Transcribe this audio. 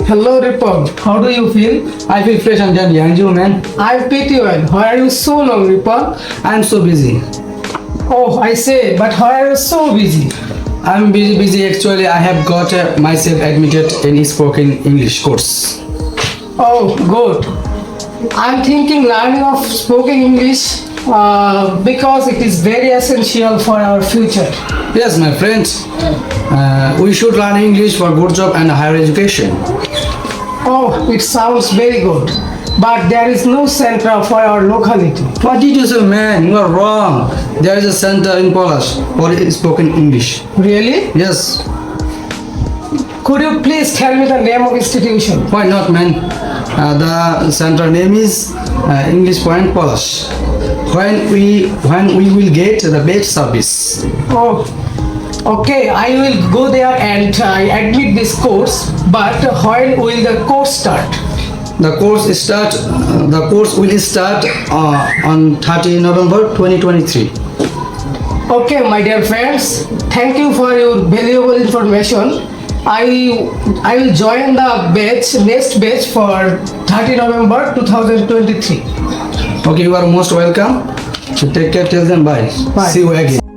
Hello, Ripon. How do you feel? I feel fresh and jolly. And you, man? I'm pretty well. Why are you so long, Ripon? I'm so busy. Oh, I say, but why are you so busy? I'm busy. Actually, I have got myself admitted in spoken English course. Oh, good. I'm thinking learning of spoken English because it is very essential for our future. Yes, my friends. We should learn English for good job and higher education. Oh, it sounds very good. But there is no center for our locality. What did you say, man? You are wrong. There is a center in Palash for spoken English. Really? Yes. Could you please tell me the name of institution? Why not, man? The center name is English Point Palash. When we will get the best service. Oh, okay. I will go there and admit this course. But when will the course start? The course will start on 30 November 2023. Okay, my dear friends, thank you for your valuable information. I will join the next batch for 30 November 2023. Okay, you are most welcome. So take care. Till then, bye. Bye. See you again.